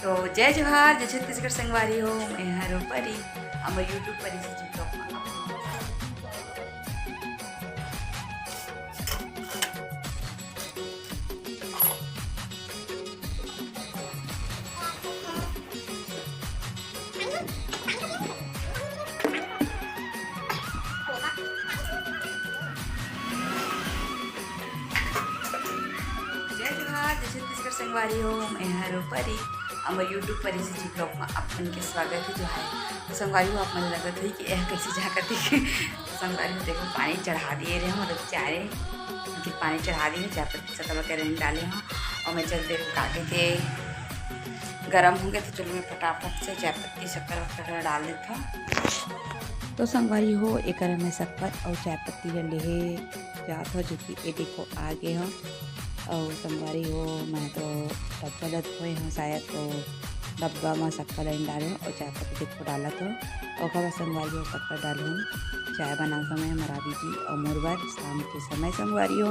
तो जय जोहार जय छत्तीसगढ़ संगवारी हो मैं हर परी हमर यूट्यूब पर इसी चीज को जय जोहार जय छत्तीसगढ़ संगवारी हो मैं हर परी हमर यूट्यूब पर इसी चीज ब्लॉग में अपन के स्वागत है जो है। तो संगवारी हो आप मन लगत है कि यह कैसे जाकर देखे तो संगवारी हो देखो पानी चढ़ा दिए रहे हम मतलब चाय कि पानी चढ़ा दिए चाय पत्ती सकल वगैरह नहीं डाले हों और मैं चलते काटे थे गर्म होंगे तो चलो मैं फटाफट से चाय पत्ती शक्कर वक्कर डाल देता हूँ। तो संगवारी हो एक में शक्कर और चाय पत्ती ले जात हो जो कि ये देखो आगे हो और संगवारी हो मैं तो डब्बा लद हुए हूँ शायद तो डब्बा में शक्कर डाले हूँ और चाय पत्ती देखो डाला तो और संगवारी हो शक्कर डालूँ चाय बना समय हमारा जी और मोरबर शाम के समय संगवारी हो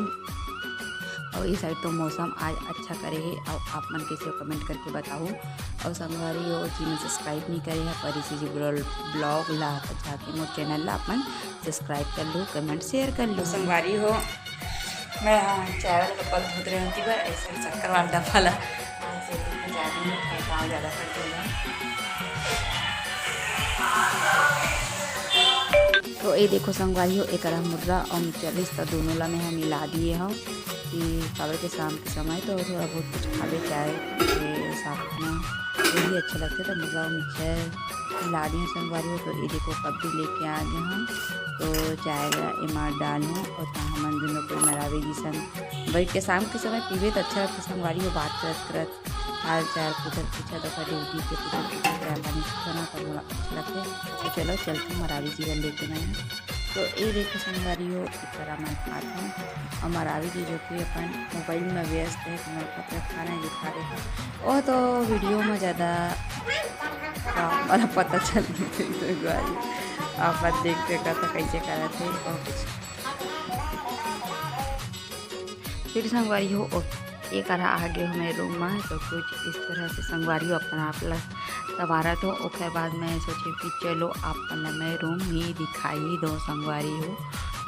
और इस साइड तो मौसम आज अच्छा करे है और आप मन कैसे कमेंट करके बताओ और संगवारी हो जिन्हें सब्सक्राइब नहीं करे है पर इसी ब्लॉग ला तो जाके मोर चैनल ला अपन सब्सक्राइब कर लो कमेंट शेयर कर लो। संगवारी हो मैं चाय वाला कपल धोत रही हूँ पर ऐसे शक्कर वाला डब्बा ला गाँव ज़्यादा करते हैं। तो ये देखो संगवारी हो एक मुर्रा और चलिस तो दोनों ला में हम मिला दिए हो कि काबर के शाम के समय तो थोड़ा बहुत कुछ खा ले चाय के साथ में यही अच्छा लगता है तो मुर्रा और मिक्सर मिला दिए संगवारी हो। तो ये देखो कप भी लेके आ गए हम तो चाय इमार डालूँ और हमन दोनों कोई मरावे जी संग बैठ के शाम के समय पीवे तो अच्छा लगता संगवारी हो बात करत करत हाल चाल पूछा तो ड्यूटी के चाय पानी खाना तो बड़ा अच्छा लगता है। तो चलो चलते मरावी जी लेके मैं तो ये देखो संगवारी हो इस तरह मैं खाता हूँ और मरावी जी जो कि अपन मोबाइल में व्यस्त है तो मैं पत्र खाना दिखा रहे थे और तो वीडियो में ज़्यादा वाला पता चल संगवारी आप देखते का तो कैसे करा थे और कुछ फिर संगवारी हो एक आगे हो मेरे रूम में तो कुछ इस तरह से संगवारी हो अपना आप सवारा तो उसके बाद मैं सोची कि चलो अपना मैं रूम ही दिखाई दो संगवारी हो।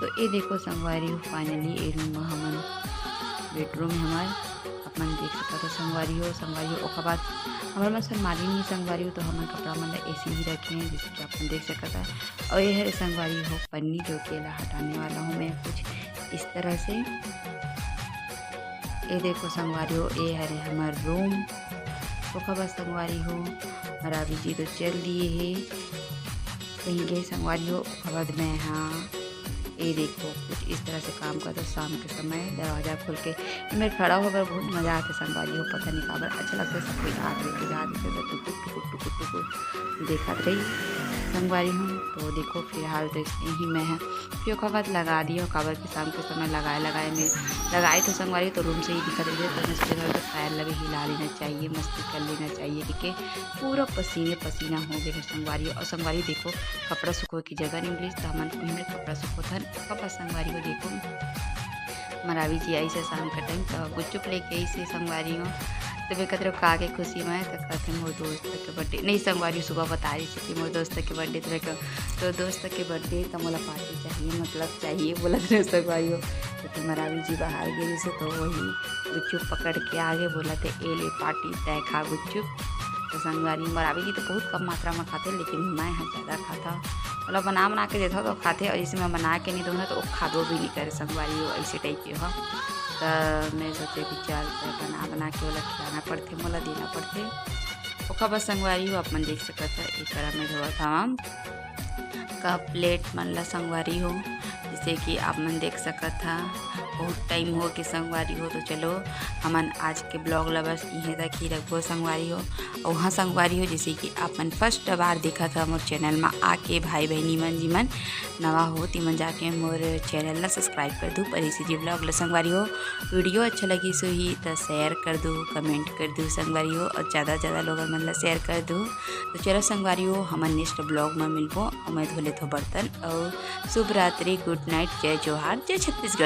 तो ये देखो संगवारी हो फाइनली ये रूम में हमन बेडरूम हमारे अपन देख सकते संगवारी हो उसके बाद हमारे में सनमाली नहीं संगवारी हो तो हमन कपड़ा मन ऐसे ही रखे हैं जिससे कि अपन देख सकता है। और ये है संगवारी हो पन्नी जो कि हटाने वाला हूँ मैं कुछ इस तरह से। ये देखो संगवारी हो ये है हमारा रूम तो खबर संगवारी हो मरावी जी तो चल दिए है कहीं गए संगवारी हो खबर में। हाँ ये देखो कुछ इस तरह से काम करता शाम के समय दरवाज़ा खोल के मेरे खड़ा होकर बहुत मज़ा आता संगवारी हो पता नहीं काबर अच्छा लगता है सब कोई आग लेके जा टुक देखा रही संगवारी हूँ। तो देखो फिलहाल तो यही में है फिर खबर लगा दिया काबर के शाम के समय लगाए में लगाए तो संगवारी तो रूम से ही दिखा रही है तो मैं सोचे तो पैर लगे हिला लेना चाहिए मस्ती कर लेना चाहिए क्योंकि पूरा पसीना हो गया संगवारी। और संगवारी देखो कपड़ा सुखो की जगह नहीं मिली तो हमन में कपड़ा सुखो था कपड़ा संगवारी को देखो मरावी जी आई से शाम का टाइम तो गुच्चुप लेके आई से संगवारी हो तो वे कतरे का के खुशी में तो कहते मोर दोस्त के बर्थडे नहीं संगवारी सुबह बता रही थी कि मोर दोस्त के बर्थडे तो दोस्त के बर्थडे तो मोला पार्टी चाहिए मतलब चाहिए बोला थे संगवारी हो तो मरावी जी बाहर गई से तो वही गुच्चुप पकड़ के आगे बोला थे ए ले पार्टी तय खा गुच्चुप। तो संगवारी मरावी जी तो बहुत कम मात्रा में खाते लेकिन मैं यहाँ ज़्यादा खाता मतलब बना के देता तो खाते और इसे मैं बना के नहीं दूँगा तो वो खादो भी नहीं करे संगवारी हो ऐसे टाइप के हो। तो मैं सोचे कि चल बना के वाला खिलाना पड़ते मोला देना पड़ते ओखा बस संगवारी हो अपन देख सकता है एक तरह में धोआ था का प्लेट मन ला संगवारी हो जैसे कि आप मन देख सकता था बहुत टाइम हो कि संगवारी हो। तो चलो हमन आज के ब्लॉग ला बस यहीं तक ही रखो संगवारी हो। और वहाँ संगवारी हो जैसे कि आपन फर्स्ट बार देखा था मोर चैनल में आके भाई बहनी मन जी मन नवा हो तिमन जाके मोर चैनल ला सब्सक्राइब कर दो पर इसी जी ब्लॉग ला संगवारी हो वीडियो अच्छा लगी सो ही तो शेयर कर दो कमेंट कर दो संगवारी हो और ज़्यादा ज़्यादा लोग मन ला शेयर कर दो। तो चलो संगवारी हो हमन नेक्स्ट ब्लॉग में मिलबो और मैं धोले थो बर्तन और शुभ रात्रि गुड नाइट जय जोहार जय छत्तीसगढ़।